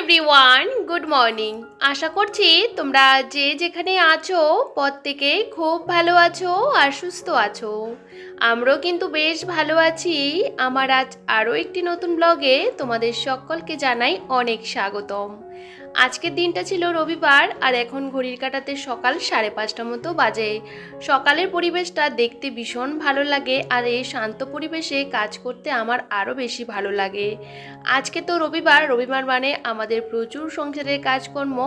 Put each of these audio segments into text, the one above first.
Everyone, good morning. আশা করছি তোমরা যে যেখানে আছো প্রত্যেকেই খুব ভালো আছো আর সুস্থ আছো। আমরাও কিন্তু বেশ ভালো আছি। আমার আজ আরও একটি নতুন ব্লগে তোমাদের সকলকে জানাই অনেক স্বাগতম। আজকের দিনটা ছিল রবিবার আর এখন ঘড়ির কাঁটাতে সকাল 5:30 মতো বাজে। সকালের পরিবেশটা দেখতে ভীষণ ভালো লাগে আর এই শান্ত পরিবেশে কাজ করতে আমার আরও বেশি ভালো লাগে। আজকে তো রবিবার মানে আমাদের প্রচুর সংসারের কাজকর্ম,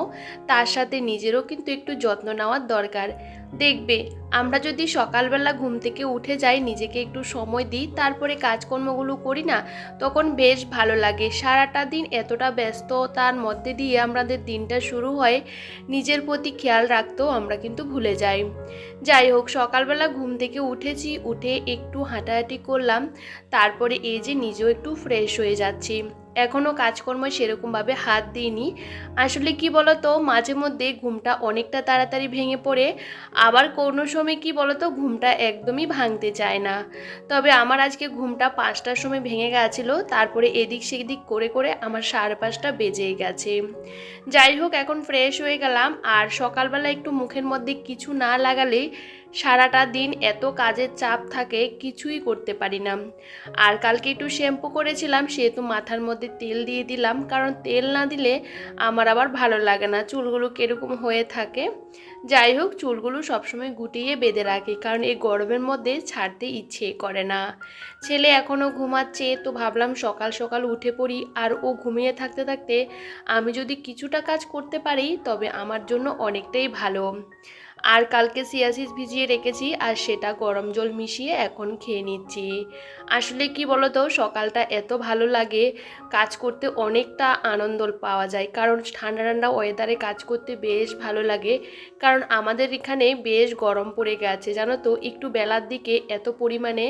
তার সাথে নিজেরও কিন্তু একটু যত্ন নেওয়ার দরকার। দেখবে, আমরা যদি সকালবেলা ঘুম থেকে উঠে যাই, নিজেকে একটু সময় দিই, তারপরে কাজকর্মগুলো করি না, তখন বেশ ভালো লাগে। সারাটা দিন এতটা ব্যস্ততার মধ্যে দিয়ে আমাদের দিনটা শুরু হয়, নিজের প্রতি খেয়াল রাখতেও আমরা কিন্তু ভুলে যাই। যাই হোক, সকালবেলা ঘুম থেকে উঠেছি, উঠে একটু হাঁটাহাঁটি করলাম, তারপরে এই যে নিজেও একটু ফ্রেশ হয়ে যাচ্ছি। এখনও কাজকর্ম সেরকমভাবে হাত দিইনি। আসলে কি বলতো, মাঝে মধ্যে ঘুমটা অনেকটা তাড়াতাড়ি ভেঙে পড়ে, আবার কোনো সময় কি বলতো ঘুমটা একদমই ভাঙতে চায় না। তবে আমার আজকে ঘুমটা 5টার সময় ভেঙে গেছিলো, তারপরে এদিক সেদিক করে করে আমার 5:30 বেজেই গেছে। যাই হোক, এখন ফ্রেশ হয়ে গেলাম। আর সকালবেলা একটু মুখের মধ্যে কিছু না লাগালে সারাটা দিন এত কাজের চাপ থাকে, কিছুই করতে পারি না। আর কালকে একটু শ্যাম্পু করেছিলাম, সেহেতু মাথার মধ্যে তেল দিয়ে দিলাম, কারণ তেল না দিলে আমার আবার ভালো লাগে না, চুলগুলো কীরকম হয়ে থাকে। যাই হোক, চুলগুলো সবসময় গুটিয়ে বেঁধে রাখি, কারণ এই গরমের মধ্যে ছাড়তে ইচ্ছে করে না। ছেলে এখনও ঘুমাচ্ছে, তো ভাবলাম সকাল সকাল উঠে পড়ি। আর ও ঘুমিয়ে থাকতে থাকতে আমি যদি কিছুটা কাজ করতে পারি, তবে আমার জন্য অনেকটাই ভালো। আর কালকে চিয়া সিড ভিজিয়ে রেখেছি, আর সেটা গরম জল মিশিয়ে এখন খেয়ে নিচ্ছি। আসলে কি বলতো, সকালটা এত ভালো লাগে, কাজ করতে অনেকটা আনন্দ পাওয়া যায়, কারণ ঠান্ডা ঠান্ডা ওয়েদারে কাজ করতে বেশ ভালো লাগে। কারণ আমাদের এখানে বেশ গরম পড়ে গেছে, জানো তো, একটু বেলার দিকে এত পরিমাণে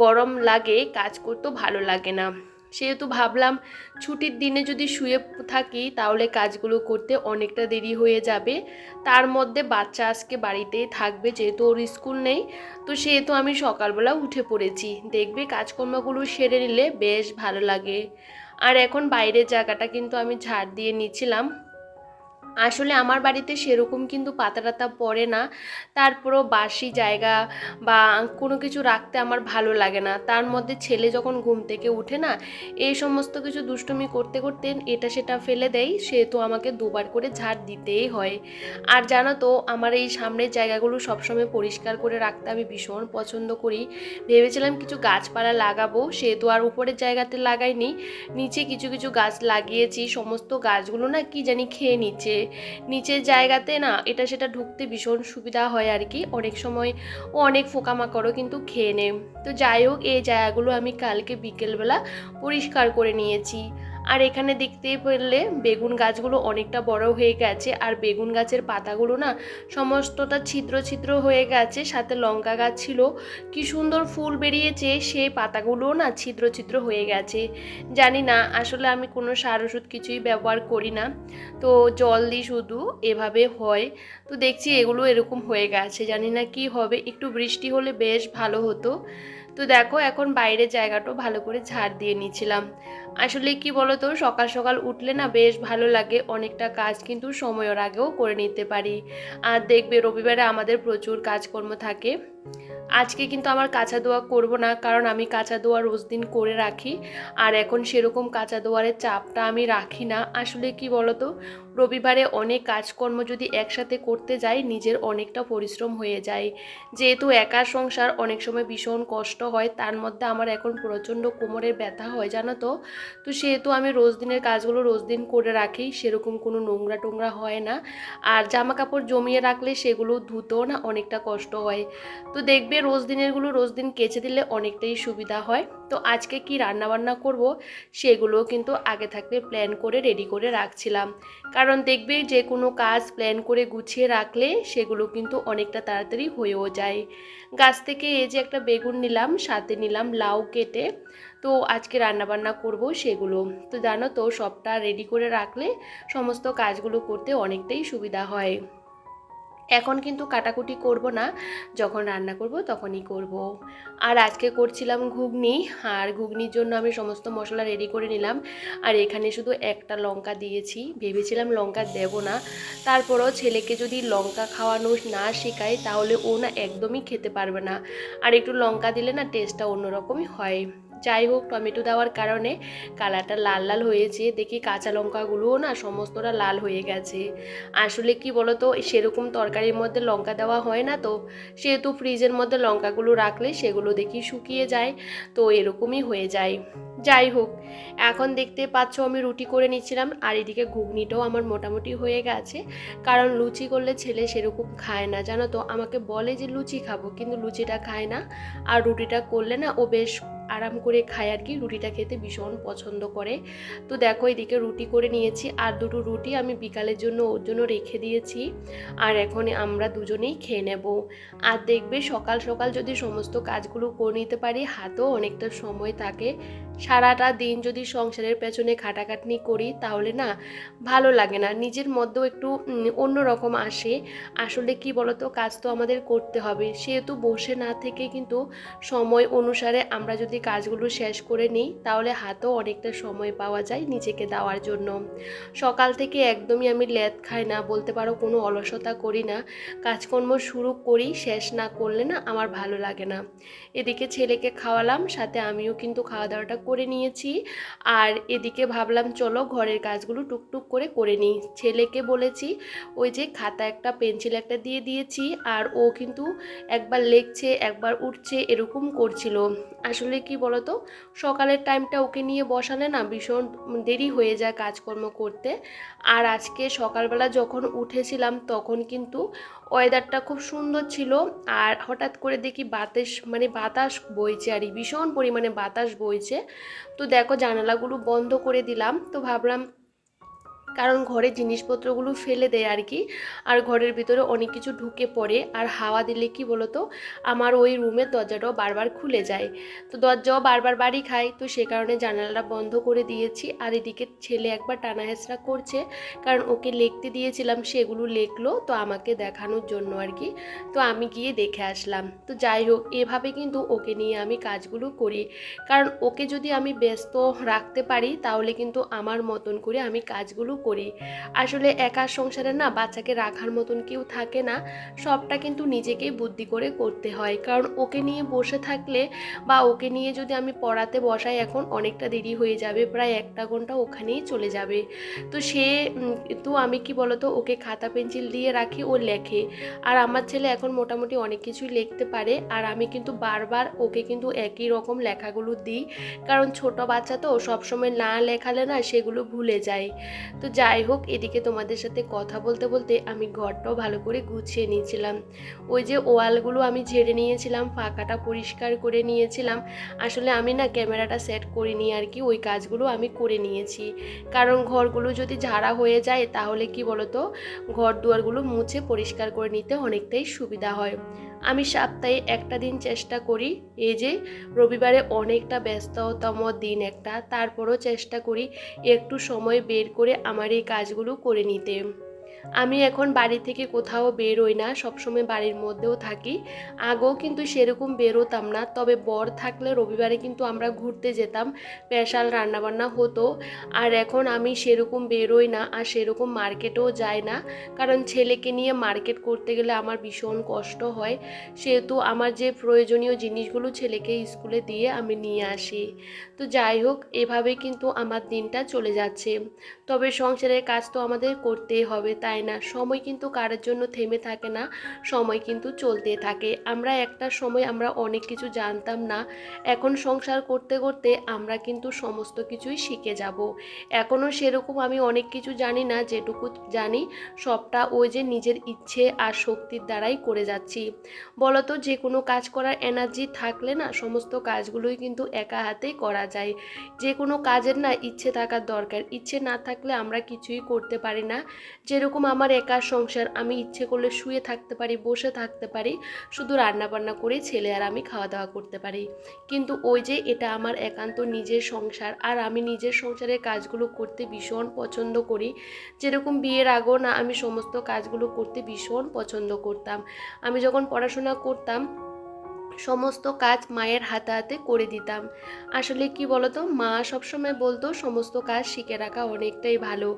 গরম লাগে, কাজ করতেও ভালো লাগে না। সেহেতু ভাবলাম ছুটির দিনে যদি শুয়ে থাকি, তাহলে কাজগুলো করতে অনেকটা দেরি হয়ে যাবে। তার মধ্যে বাচ্চা আজকে বাড়িতেই থাকবে, যেহেতু ওর স্কুল নেই, তো সেহেতু আমি সকালবেলা উঠে পড়েছি। দেখবে, কাজকর্মগুলো সেরে নিলে বেশ ভালো লাগে। আর এখন বাইরের জায়গাটা কিন্তু আমি ঝাড় দিয়ে নিচ্ছিলাম। আসলে আমার বাড়িতে সেরকম কিন্তু পাতা টাতা পড়ে না, তারপরও বাসি জায়গা বা কোনো কিছু রাখতে আমার ভালো লাগে না। তার মধ্যে ছেলে যখন ঘুম থেকে উঠে না, এই সমস্ত কিছু দুষ্টুমি করতে করতে এটা সেটা ফেলে দেয়, সেহেতু আমাকে দুবার করে ঝাড় দিতেই হয়। আর জানো তো, আমার এই সামনের জায়গাগুলো সবসময় পরিষ্কার করে রাখতে আমি ভীষণ পছন্দ করি। ভেবেছিলাম কিছু গাছপালা লাগাবো, সেহেতু আর উপরের জায়গাতে লাগাইনি, নিচে কিছু কিছু গাছ লাগিয়েছি। সমস্ত গাছগুলো না কি জানি খেয়ে নিচ্ছে, নিচের জায়গাতে না এটা সেটা ঢুকতে ভীষণ সুবিধা হয় আর কি। অনেক সময় ও অনেক পোকামাকড়ও কিন্তু খেয়ে নেয়। তো যাই হোক, এই জায়গাগুলো আমি কালকে বিকেলবেলা পরিষ্কার করে নিয়েছি। আর এখানে দেখতে পেলে বেগুন গাছগুলো অনেকটা বড় হয়ে গেছে, আর বেগুন গাছের পাতাগুলো না সমস্তটা ছিদ্র ছিদ্র হয়ে গেছে। সাথে লঙ্কা গাছ ছিল, কি সুন্দর ফুল বেরিয়েছে, সেই পাতাগুলোও না ছিদ্র ছিদ্র হয়ে গেছে। জানি না, আসলে আমি কোনো সার ওষুধ কিছুই ব্যবহার করি না, তো জল দিই শুধু, এভাবে হয়। তো দেখছি এগুলো এরকম হয়ে গেছে, জানি না কি হবে, একটু বৃষ্টি হলে বেশ ভালো হতো। তো দেখো, এখন বাইরের জায়গাটাও ভালো করে ঝাড় দিয়ে নিয়েছিলাম। আসলে কি বলতো, সকাল সকাল উঠলে না বেশ ভালো লাগে, অনেকটা কাজ কিন্তু সময়ের আগেও করে নিতে পারি। আর দেখবে, রবিবারে আমাদের প্রচুর কাজকর্ম থাকে। আজকে কিন্তু আমার কাঁচা ধোয়া করব না, কারণ আমি কাঁচা ধোয়া রোজ দিন করে রাখি। আর এখন সেরকম কাঁচা ধোয়ারের চাপটা আমি রাখি না। আসলে কি বলতো, রবিবারে অনেক কাজকর্ম যদি একসাথে করতে যাই, নিজের অনেকটা পরিশ্রম হয়ে যায়। যেহেতু একা সংসার, অনেক সময় ভীষণ কষ্ট হয়, তার মধ্যে আমার এখন প্রচণ্ড কোমরের ব্যথা হয়, জানো তো। তো সেহেতু আমি রোজ দিনের কাজগুলো রোজ দিন করে রাখি, সেরকম কোনো নোংরা টোংরা হয় না। আর জামা কাপড় জমিয়ে রাখলে সেগুলো ধুতেও না অনেকটা কষ্ট হয়। তো দেখবে, রোজ দিনেরগুলো রোজ দিন কেচে দিলে অনেকটাই সুবিধা হয়। তো আজকে কি রান্না বান্না করব, সেগুলোও কিন্তু আগে থাকতে প্ল্যান করে রেডি করে রাখছিলাম। কারণ দেখবে, যে কোনো কাজ প্ল্যান করে গুছিয়ে রাখলে সেগুলো কিন্তু অনেকটা তাড়াতাড়ি হয়েও যায়। গাছ থেকে এই যে একটা বেগুন নিলাম, সাথে নিলাম লাউ কেটে, তো আজকে রান্নাবান্না করব সেগুলো। তো জানো তো, সবটা রেডি করে রাখলে সমস্ত কাজগুলো করতে অনেকটাই সুবিধা হয়। এখন কিন্তু কাটাকুটি করব না, যখন রান্না করব তখনই করব। আর আজকে করছিলাম ঘুগনি, আর ঘুগনির জন্য আমি সমস্ত মশলা রেডি করে নিলাম। আর এখানে শুধু একটা লঙ্কা দিয়েছি, ভেবেছিলাম লঙ্কা দেব না, তারপরও ছেলেকে যদি লঙ্কা খাওয়ানো না শেখাই তাহলে ও না একদমই খেতে পারবে না। আর একটু লঙ্কা দিলে না টেস্টটা অন্যরকমই হয়। যাই হোক, টমেটো দেওয়ার কারণে কালারটা লাল লাল হয়েছে, দেখি কাঁচা লঙ্কাগুলোও না সমস্তটা লাল হয়ে গেছে। আসলে কি বলতো, সেরকম তরকারির মধ্যে লঙ্কা দেওয়া হয় না, তো সেহেতু ফ্রিজের মধ্যে লঙ্কাগুলো রাখলে সেগুলো দেখি শুকিয়ে যায়, তো এরকমই হয়ে যায়। যাই হোক, এখন দেখতে পাচ্ছ আমি রুটি করে নিচ্ছিলাম, আর এদিকে ঘুগনিটাও আমার মোটামুটি হয়ে গেছে। কারণ লুচি করলে ছেলে সেরকম খায় না, জানো তো, আমাকে বলে যে লুচি খাবো, কিন্তু লুচিটা খায় না। আর রুটিটা করলে না ও বেশ আরাম করে খায় আর কি, রুটিটা খেতে ভীষণ পছন্দ করে। তো দেখো, এদিকে রুটি করে নিয়েছি, আর দুটো রুটি আমি বিকালের জন্য ওর জন্য রেখে দিয়েছি। আর এখন আমরা দুজনেই খেয়ে নেব। আর দেখবে সকাল সকাল যদি সমস্ত কাজগুলো করে নিতে পারি, হাতেও অনেকটা সময় থাকে। সারাটা দিন যদি সংসারের পেছনে খাটাখাটনি করি তাহলে না ভালো লাগে না, নিজের মধ্যেও একটু অন্যরকম আসে। আসলে কি বলতো, কাজ তো আমাদের করতে হবে, সেহেতু বসে না থেকে কিন্তু সময় অনুসারে আমরা যদি কাজগুলো শেষ করে নিই তাহলে হাতেও অনেকটা সময় পাওয়া যায় নিজেকে দেওয়ার জন্য। সকাল থেকে একদমই আমি লেট খাই না বলতে পারো, কোনো অলসতা করি না, কাজকর্ম শুরু করি, শেষ না করলে না আমার ভালো লাগে না। এদিকে ছেলেকে খাওয়ালাম, সাথে আমিও কিন্তু খাওয়া দাওয়াটা করে নিয়েছি। আর এদিকে ভাবলাম চলো ঘরের কাজগুলো টুকটুক করে করে নিই। ছেলেকে বলেছি, ওই যে খাতা একটা পেন্সিল একটা দিয়ে দিয়েছি, আর ও কিন্তু একবার লেখছে একবার উঠছে এরকম করছিল। আসলে কি বলতো, সকালের টাইমটা ওকে নিয়ে বসালে না ভীষণ দেরি হয়ে যায় কাজকর্ম করতে। আর আজকে সকালবেলা যখন উঠেছিলাম তখন কিন্তু ওয়েদারটা খুব সুন্দর ছিল, আর হঠাৎ করে দেখি বাতাস বইছে, আর ভীষণ পরিমাণে বাতাস বইছে। তো দেখো, জানালাগুলো বন্ধ করে দিলাম, তো ভাবলাম, কারণ ঘরে জিনিসপত্রগুলো ফেলে দেয় আর কি, আর ঘরের ভিতরে অনেক কিছু ঢুকে পড়ে, আর হাওয়া দিলে কি বলতো, আমার ওই রুমের দরজাটাও বারবার খুলে যায়, তো দরজাও বারবার বাড়ি খায়, তো সে কারণে জানালাটা বন্ধ করে দিয়েছি। আর এদিকে ছেলে একবার টানা হেঁচড়া করছে, কারণ ওকে লিখতে দিয়েছিলাম, সেগুলো লিখলো তো আমাকে দেখানোর জন্য আর কি, তো আমি গিয়ে দেখে আসলাম। তো যাই হোক, এভাবে কিন্তু ওকে নিয়ে আমি কাজগুলো করি, কারণ ওকে যদি আমি ব্যস্ত রাখতে পারি তাহলে কিন্তু আমার মতন করে আমি কাজগুলো করি। আসলে একা সংসারে না বাচ্চাকে রাখার মতন কেউ থাকে না, সবটা কিন্তু নিজেকেই বুদ্ধি করে করতে হয়। কারণ ওকে নিয়ে বসে থাকলে বা ওকে নিয়ে যদি আমি পড়াতে বসাই, এখন অনেকটা দেরি হয়ে যাবে, প্রায় 1 ঘন্টা ওখানেই চলে যাবে। তো তো আমি কি বলতো, ওকে খাতা পেন্সিল দিয়ে রাখি, ও লেখে। আর আমার ছেলে এখন মোটামুটি অনেক কিছুই লিখতে পারে, আর আমি কিন্তু বারবার ওকে কিন্তু একই রকম লেখাগুলো দিই, কারণ ছোট বাচ্চা তো সবসময় না লেখালে না সেগুলো ভুলে যায়। তো যাই হোক, এদিকে তোমাদের সাথে কথা বলতে বলতে আমি ঘরটাও ভালো করে গুছিয়ে নিয়েছিলাম। ওই যে ওয়ালগুলো আমি ঝেড়ে নিয়েছিলাম, ফাঁকাটা পরিষ্কার করে নিয়েছিলাম। আসলে আমি না ক্যামেরাটা সেট করিনি আর কি, ওই কাজগুলো আমি করে নিয়েছি। কারণ ঘরগুলো যদি ঝাড়া হয়ে যায় তাহলে কি বলতো, ঘর দুয়ারগুলো মুছে পরিষ্কার করে নিতে অনেকটাই সুবিধা হয়। আমি সপ্তাহে একটা দিন চেষ্টা করি, এই যে রবিবারে অনেকটা ব্যস্ততম দিন একটা, তারপরও চেষ্টা করি একটু সময় বের করে আমার এই কাজগুলো করে নিতে। আমি এখন বাড়ি থেকে কোথাও বেরোই না, সবসময় বাড়ির মধ্যেও থাকি। আগেও কিন্তু সেরকম বেরোতাম না, তবে বর থাকলে রবিবারে কিন্তু আমরা ঘুরতে যেতাম, স্পেশাল রান্নাবান্না হতো। আর এখন আমি সেরকম বেরোই না, আর সেরকম মার্কেটেও যাই না, কারণ ছেলেকে নিয়ে মার্কেট করতে গেলে আমার ভীষণ কষ্ট হয়। সেহেতু আমার যে প্রয়োজনীয় জিনিসগুলো ছেলেকে স্কুলে দিয়ে আমি নিয়ে আসি। তো যাই হোক, এভাবে কিন্তু আমার দিনটা চলে যাচ্ছে। তবে সংসারের কাজ তো আমাদের করতেই হবে, তাই না? সময় কিন্তু কারোর জন্য থেমে থাকে না, সময় কিন্তু চলতে থাকে। একটা সময় আমরা অনেক কিছু জানতাম না, এখন সংসার করতে করতে আমরা কিন্তু সমস্ত কিছুই শিখে যাব। এখনও সেরকম আমি অনেক কিছু জানি না, যেটুকু জানি সবটা ওই যে নিজের ইচ্ছে আর শক্তির দ্বারাই করে যাচ্ছি। বলতো, যে কোনো কাজ করার এনার্জি থাকলে না সমস্ত কাজগুলোই কিন্তু একা হাতেই করা যায়। যে কোনো কাজের না ইচ্ছে থাকার দরকার, ইচ্ছে না থাকলে আমরা কিছুই করতে পারি না। যেরকম যেরকম আমার একার সংসার, আমি ইচ্ছে করলে শুয়ে থাকতে পারি, বসে থাকতে পারি, শুধু রান্নাবান্না করে ছেলে আর আমি খাওয়া দাওয়া করতে পারি। কিন্তু ওই যে এটা আমার একান্ত নিজের সংসার, আর আমি নিজের সংসারের কাজগুলো করতে ভীষণ পছন্দ করি। যেরকম বিয়ের আগেও না আমি সমস্ত কাজগুলো করতে ভীষণ পছন্দ করতাম। আমি যখন পড়াশোনা করতাম সমস্ত কাজ মায়ের হাতে হাতে করে দিতাম। আসলে কি বলতো, মা সবসময় বলতো সমস্ত কাজ শিখে রাখা অনেকটাই ভালো।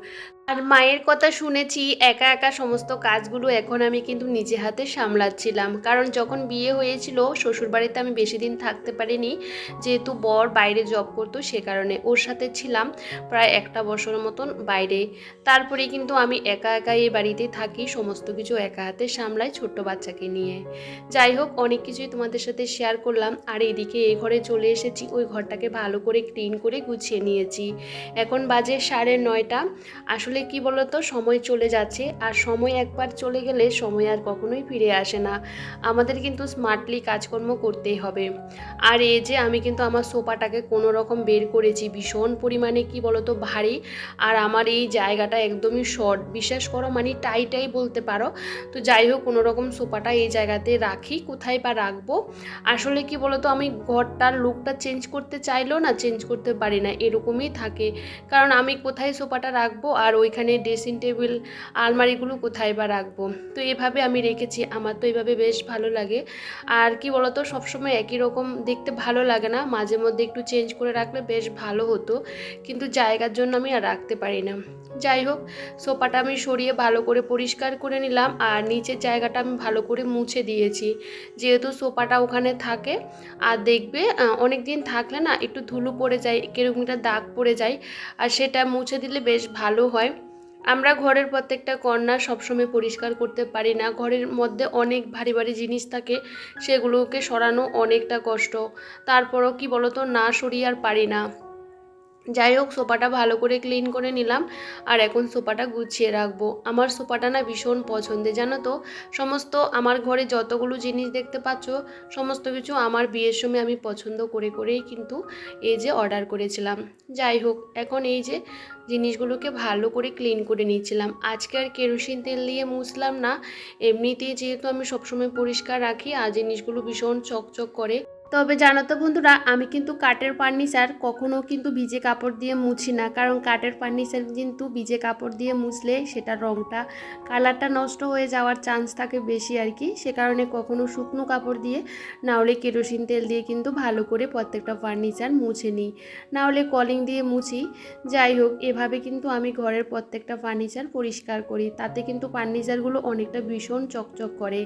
আর মায়ের কথা শুনেছি একা একা সমস্ত কাজগুলো এখন আমি কিন্তু নিজে হাতে সামলাচ্ছিলাম। কারণ যখন বিয়ে হয়েছিল শ্বশুরবাড়িতে আমি বেশি দিন থাকতে পারিনি, যেহেতু বর বাইরে জব করতো সে কারণে ওর সাথে ছিলাম প্রায় 1 বছর মতন বাইরে। তারপরে কিন্তু আমি একা একা এই বাড়িতে থাকি, সমস্ত কিছু একা হাতে সামলাই ছোট্ট বাচ্চাকে নিয়ে। যাই হোক, অনেক কিছুই তোমাদের সাথে শেয়ার করলাম। আর এদিকে এই ঘরে চলে এসেছি, ওই ঘরটাকে ভালো করে ক্লিন করে গুছিয়ে নিয়েছি। এখন বাজে 9:30। আসলে কি বলতো, সময় চলে যাচ্ছে, আর সময় একবার চলে গেলে সময় আর কখনোই ফিরে আসে না। আমাদের কিন্তু স্মার্টলি কাজকর্ম করতেই হবে। আর এই যে আমি কিন্তু আমার সোফাটাকে কোনো রকম বের করেছি, ভীষণ পরিমাণে কি বলতো ভারী। আর আমার এই জায়গাটা একদমই শর্ট, বিশ্বাস করো, মানে টাইটাই বলতে পারো। তো যাই হোক, কোনো রকম সোফাটা এই জায়গাতে রাখি, কোথায় বা রাখবো। আসলে কি বলতো, আমি ঘরটার লুকটা চেঞ্জ করতে চাইলেও না চেঞ্জ করতে পারি না, এরকমই থাকে। কারণ আমি কোথায় সোফাটা রাখবো, আর ওইখানে ড্রেসিং টেবিল আলমারিগুলো কোথায় বা রাখবো। তো এভাবে আমি রেখেছি, আমার তো এইভাবে বেশ ভালো লাগে। আর কি বলতো, সবসময় একই রকম দেখতে ভালো লাগে না, মাঝে মধ্যে একটু চেঞ্জ করে রাখলে বেশ ভালো হতো, কিন্তু জায়গার জন্য আমি আর রাখতে পারি না। যাই হোক, সোফাটা আমি সরিয়ে ভালো করে পরিষ্কার করে নিলাম, আর নিচের জায়গাটা আমি ভালো করে মুছে দিয়েছি, যেহেতু সোফাটা ওখানে থাকে। আর দেখবে অনেক দিন থাকলে না একটু ধুলো পড়ে যায়, কিরকম একটা দাগ পড়ে যায়, আর সেটা মুছে দিলে বেশ ভালো হয়। আমরা ঘরের প্রত্যেকটা কর্নার সবসময় পরিষ্কার করতে পারি না, ঘরের মধ্যে অনেক ভারী ভারী জিনিস থাকে, সেগুলোকে সরানো অনেকটা কষ্ট। তারপরও কি বলতো, না সরিয়ে আর পারি না। যাই হোক, সোফাটা ভালো করে ক্লিন করে নিলাম, আর এখন সোফাটা গুছিয়ে রাখবো। আমার সোফাটা না ভীষণ পছন্দের, জানো তো। সমস্ত আমার ঘরে যতগুলো জিনিস দেখতে পাচ্ছ, সমস্ত কিছু আমার বিয়ের সময় আমি পছন্দ করে করেই কিন্তু এই যে অর্ডার করেছিলাম। যাই হোক, এখন এই যে জিনিসগুলোকে ভালো করে ক্লিন করে নিচ্ছিলাম। আজকে আর কেরোসিন তেল দিয়ে মুছলাম না, এমনিতেই যেহেতু আমি সবসময় পরিষ্কার রাখি, আর জিনিসগুলো ভীষণ চকচক করে। তবে জানো তো বন্ধুরা, আমি কিন্তু কাঠের ফার্নিচার কখনো কিন্তু ভিজে কাপড় দিয়ে মুছি না, কারণ কাঠের ফার্নিচার কিন্তু ভিজে কাপড় দিয়ে মুছলে সেটার রঙটা, কালারটা নষ্ট হয়ে যাওয়ার চান্স থাকে বেশি আর কি। সে কারণে কখনো শুকনো কাপড় দিয়ে, না হলে কেরোসিন তেল দিয়ে কিন্তু ভালো করে প্রত্যেকটা ফার্নিচার মুছে নিই, না হলে কলিং দিয়ে মুছি। যাই হোক, এভাবে কিন্তু আমি ঘরের প্রত্যেকটা ফার্নিচার পরিষ্কার করি, তাতে কিন্তু ফার্নিচারগুলো অনেকটা ভীষণ চকচক করে।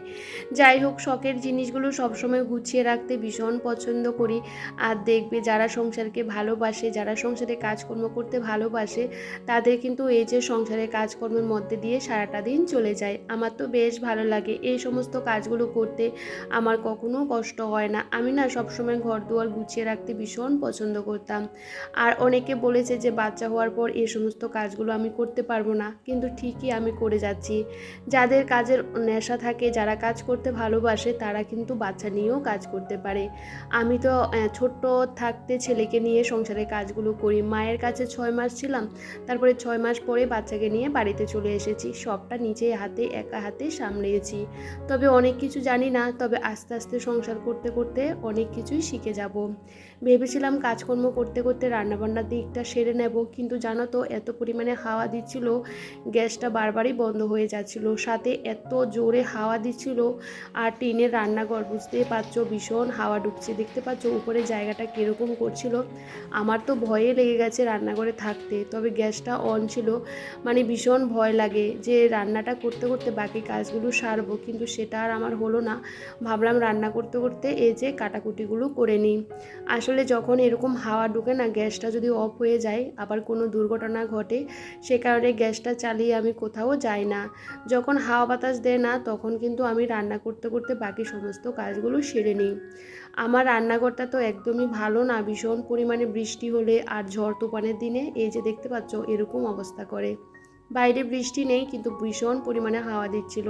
যাই হোক, শখের জিনিসগুলো সবসময় গুছিয়ে রাখতে ভীষণ পছন্দ করি। আর দেখবে, যারা সংসারকে ভালোবাসে, যারা সংসারে কাজকর্ম করতে ভালোবাসে, তাদের কিন্তু এই যে সংসারের কাজকর্মের মধ্যে দিয়ে সারাটা দিন চলে যায়। আমার তো বেশ ভালো লাগে এই সমস্ত কাজগুলো করতে, আমার কখনো কষ্ট হয় না। আমি না সবসময় ঘর দুয়ার গুছিয়ে রাখতে ভীষণ পছন্দ করতাম। আর অনেকে বলেছে যে বাচ্চা হওয়ার পর এই সমস্ত কাজগুলো আমি করতে পারবো না, কিন্তু ঠিকই আমি করে যাচ্ছি। যাদের কাজের নেশা থাকে, যারা কাজ করতে ভালোবাসে, তারা কিন্তু বাচ্চা নিয়েও কাজ করতে পারে। আমি তো ছোট্ট থাকতে ছেলেকে নিয়ে সংসারের কাজগুলো করি, মায়ের কাছে 6 মাস ছিলাম, তারপরে 6 মাস পরে বাচ্চাকে নিয়ে বাড়িতে চলে এসেছি, সবটা নিজে হাতে একা হাতে সামলিয়েছি। তবে অনেক কিছু জানি না, তবে আস্তে আস্তে সংসার করতে করতে অনেক কিছুই শিখে যাব। ভেবেছিলাম কাজকর্ম করতে করতে রান্নাবান্নার দিকটা সেরে নেব, কিন্তু জানো তো, এত পরিমাণে হাওয়া দিচ্ছিল, গ্যাসটা বারবারই বন্ধ হয়ে যাচ্ছিল, সাথে এত জোরে হাওয়া দিচ্ছিল। আর টিনের রান্নাঘর, বুঝতেই পারছো, ভীষণ হাওয়া ঢুকছে, দেখতে পাচ্ছ উপরে জায়গাটা কীরকম করছিল। আমার তো ভয়ে লেগে গেছে রান্নাঘরে থাকতে, তবে গ্যাসটা অন ছিল, মানে ভীষণ ভয় লাগে যে রান্নাটা করতে করতে বাকি কাজগুলো সারবো, কিন্তু সেটা আর আমার হলো না। ভাবলাম রান্না করতে করতে এই যে কাটাকুটিগুলো করে নিই। আসলে যখন এরকম হাওয়া ঢুকে না, গ্যাসটা যদি অফ হয়ে যায়, আবার কোনো দুর্ঘটনা ঘটে, সে কারণে গ্যাসটা চালিয়ে আমি কোথাও যাই না। যখন হাওয়া বাতাস দেয় না, তখন কিন্তু আমি রান্না করতে করতে বাকি সমস্ত কাজগুলো সেরে নিই। আমার রান্নাঘরটা তো একদমই ভালো না, ভীষণ পরিমাণে বৃষ্টি হলে আর ঝড় তুফানের দিনে এই যে দেখতে পাচ্ছ এরকম অবস্থা করে। বাইরে বৃষ্টি নেই কিন্তু ভীষণ পরিমাণে হাওয়া দিচ্ছিল।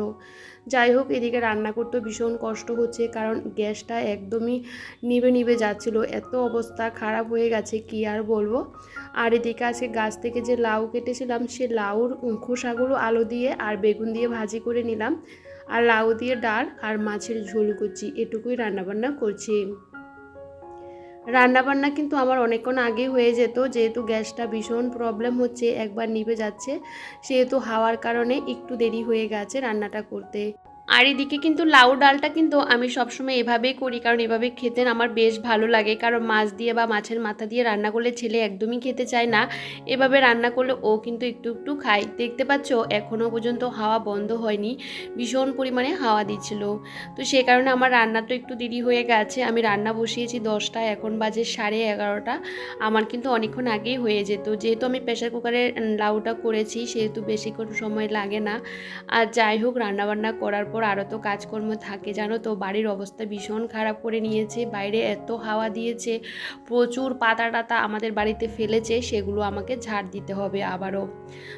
যাই হোক, এদিকে রান্না করতে ভীষণ কষ্ট হচ্ছে, কারণ গ্যাসটা একদমই নিভে নিভে যাচ্ছিল। এত অবস্থা খারাপ হয়ে গেছে কি আর বলবো। আর এদিকে আজকে গাছ থেকে যে লাউ কেটেছিলাম, সে লাউর খোসাগুলো আলু দিয়ে আর বেগুন দিয়ে ভাজি করে নিলাম। আর লাউ দিয়ে ডাল আর মাছের ঝোল করছি, এটুকুই রান্নাবান্না করছি। রান্নাবান্না কিন্তু আমার অনেকক্ষণ আগেই হয়ে যেত, যেহেতু গ্যাসটা ভীষণ প্রবলেম হচ্ছে, একবার নিভে যাচ্ছে, সেহেতু হাওয়ার কারণে একটু দেরি হয়ে গেছে রান্নাটা করতে। আর এদিকে কিন্তু লাউ ডালটা কিন্তু আমি সবসময় এভাবেই করি, কারণ এভাবে খেতে আমার বেশ ভালো লাগে। কারণ মাছ দিয়ে বা মাছের মাথা দিয়ে রান্না করলে ছেলে একদমই খেতে চায় না, এভাবে রান্না করলে ও কিন্তু একটু একটু খায়। দেখতে পাচ্ছ এখনও পর্যন্ত হাওয়া বন্ধ হয়নি, ভীষণ পরিমাণে হাওয়া দিচ্ছিল। তো সে কারণে আমার রান্না তো একটু দেরি হয়ে গেছে। আমি রান্না বসিয়েছি 10টা, এখন বাজে 11:30। আমার কিন্তু অনেকক্ষণ আগেই হয়ে যেত, যেহেতু আমি প্রেশার কুকারে লাউটা করেছি, সেহেতু বেশিক্ষণ সময় লাগে না। আর যাই হোক, রান্নাবান্না করার পর আরও তো কাজকর্ম থাকে, জানো তো বাড়ির অবস্থা ভীষণ খারাপ করে নিয়েছে। বাইরে এত হাওয়া দিয়েছে, প্রচুর পাতা টাতা আমাদের বাড়িতে ফেলেছে, সেগুলো আমাকে ঝাড় দিতে হবে আবারও।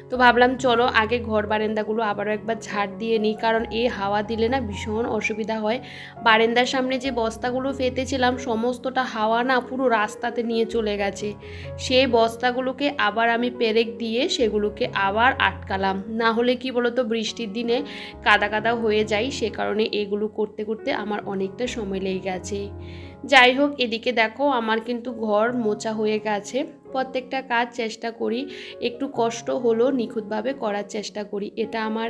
তো ভাবলাম চলো আগে ঘর বারান্দাগুলো আবারও একবার ঝাড় দিয়ে নিই, কারণ এই হাওয়া দিলে না ভীষণ অসুবিধা হয়। বারান্দার সামনে যে বস্তাগুলো ফেতেছিলাম, সমস্তটা হাওয়া না পুরো রাস্তাতে নিয়ে চলে গেছে। সেই বস্তাগুলোকে আবার আমি পেরেক দিয়ে সেগুলোকে আবার আটকালাম, না হলে কি বলতো বৃষ্টির দিনে কাদা কাদা হয়ে যায়, সে কারণে এগুলো করতে করতে আমার অনেকটা সময় লেগে গেছে। যাই হোক, এদিকে দেখো আমার কিন্তু ঘর মোছা হয়ে গেছে। প্রত্যেকটা কাজ চেষ্টা করি, একটু কষ্ট হলেও নিখুঁতভাবে করার চেষ্টা করি। এটা আমার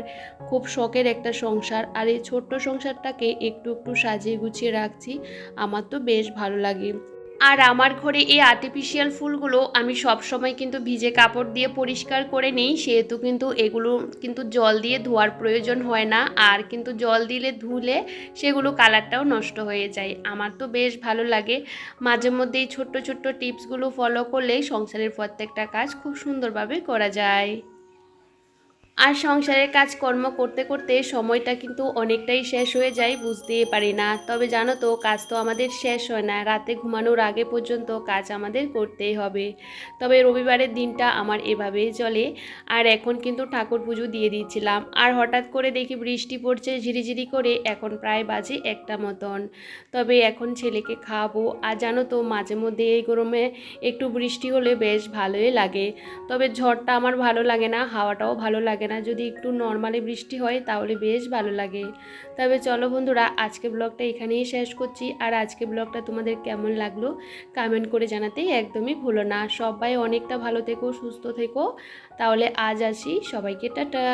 খুব শখের একটা সংসার, আর এই ছোট্ট সংসারটাকে একটু একটু সাজিয়ে গুছিয়ে রাখছি, আমার তো বেশ ভালো লাগে। আর আমার ঘরে এই আর্টিফিশিয়াল ফুলগুলো আমি সব সময় কিন্তু ভিজে কাপড় দিয়ে পরিষ্কার করে নিই, সেহেতু কিন্তু এগুলো কিন্তু জল দিয়ে ধোয়ার প্রয়োজন হয় না। আর কিন্তু জল দিলে ধুলে সেগুলো কালারটাও নষ্ট হয়ে যায়। আমার তো বেশ ভালো লাগে। মাঝে মধ্যে এই ছোট্ট ছোট্ট টিপসগুলো ফলো করলেই সংসারের প্রত্যেকটা কাজ খুব সুন্দরভাবে করা যায়। আর সংসারের কাজকর্ম করতে করতে সময়টা কিন্তু অনেকটাই শেষ হয়ে যায়, বুঝতেই পারি না। তবে জানো তো, কাজ তো আমাদের শেষ হয় না, রাতে ঘুমানোর আগে পর্যন্ত কাজ আমাদের করতেই হবে। তবে রবিবারের দিনটা আমার এভাবেই চলে। আর এখন কিন্তু ঠাকুর পুজো দিয়ে দিচ্ছিলাম, আর হঠাৎ করে দেখি বৃষ্টি পড়ছে ঝিরিঝিরি করে, এখন প্রায় বাজে 1টা মতন। তবে এখন ছেলেকে খাওয়াবো। আর জানো তো, মাঝে মধ্যে এই গরমে একটু বৃষ্টি হলে বেশ ভালোই লাগে। তবে ঝড়টা আমার ভালো লাগে না, হাওয়াটাও ভালো লাগে না। যদি একটু নর্মালি বৃষ্টি হয় তাহলে বেশ ভালো লাগে। তবে চলো বন্ধুরা, আজকে ব্লগটা এখানেই শেষ করছি। আর আজকে ব্লগটা তোমাদের কেমন লাগলো কমেন্ট করে জানাতে একদমই ভুলো না। সবাই অনেকটা ভালো থেকো, সুস্থ থেকো। তাহলে আজ আসি, সবাইকে টাটা।